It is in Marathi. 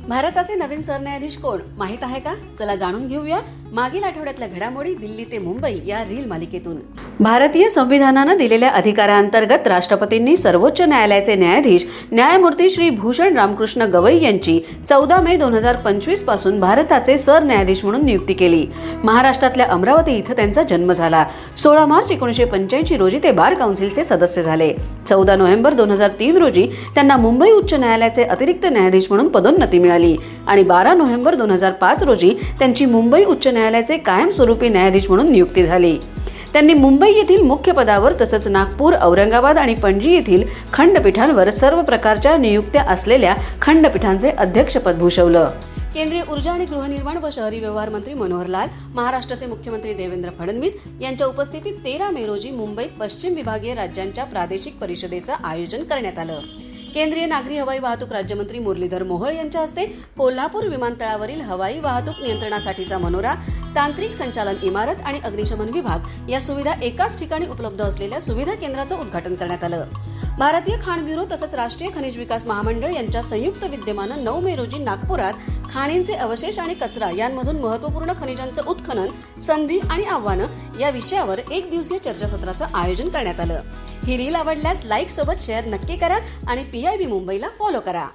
भारताचे नवीन सरन्यायाधीश कोण माहित आहे का? चला जाणून घेऊया मागील आठवड्यातल्या घडामोडी दिल्ली ते मुंबई या रील मालिकेतून। भारतीय संविधानाने दिलेल्या अधिकारांतर्गत राष्ट्रपतींनी सर्वोच्च न्यायालयाचे न्यायाधीश न्यायमूर्ती श्री भूषण रामकृष्ण गवई यांची 14 मे 2025 पासून भारताचे सरन्यायाधीश म्हणून नियुक्ती केली। महाराष्ट्रातल्या अमरावती इथं त्यांचा जन्म झाला। 16 मार्च 1985 रोजी ते बार काउन्सिलचे सदस्य झाले। 14 नोव्हेंबर 2003 रोजी त्यांना मुंबई उच्च न्यायालयाचे अतिरिक्त न्यायाधीश म्हणून पदोन्नती मिळाली आणि 12 नोव्हेंबर 2005 रोजी त्यांची मुंबई उच्च न्यायालयाचे कायमस्वरूपी न्यायाधीश म्हणून नियुक्ती झाली। त्यांनी मुंबई येथील मुख्य पदावर तसंच नागपूर, औरंगाबाद आणि पणजी येथील खंडपीठांवर सर्व प्रकारच्या नियुक्त्या असलेल्या खंडपीठांचे अध्यक्षपद भूषवलं। केंद्रीय ऊर्जा आणि गृहनिर्माण व शहरी व्यवहार मंत्री मनोहर लाल, महाराष्ट्राचे मुख्यमंत्री देवेंद्र फडणवीस यांच्या उपस्थितीत 13 मे रोजी मुंबईत पश्चिम विभागीय राज्यांच्या प्रादेशिक परिषदेचं आयोजन करण्यात आलं। केंद्रीय नागरी हवाई वाहतूक राज्यमंत्री मुरलीधर मोहोळ यांच्या हस्ते कोल्हापूर विमानतळावरील हवाई वाहतूक नियंत्रणासाठीचा मनोरा, तांत्रिक संचालन इमारत आणि अग्निशमन विभाग या सुविधा एकाच ठिकाणी उपलब्ध असलेल्या सुविधा केंद्राचं उद्घाटन करण्यात आलं। भारतीय खाण ब्युरो तसंच राष्ट्रीय खनिज विकास महामंडळ यांच्या संयुक्त विद्यमानं 9 मे रोजी नागपुरात खाणींचे अवशेष आणि कचरा यांमधून महत्त्वपूर्ण खनिजांचं उत्खनन, संधी आणि आव्हानं या विषयावर एक दिवसीय चर्चासत्राचं आयोजन करण्यात आलं। ही रील आवडल्यास लाईक सोबत शेअर नक्की करा आणि PIB मुंबईला फॉलो करा।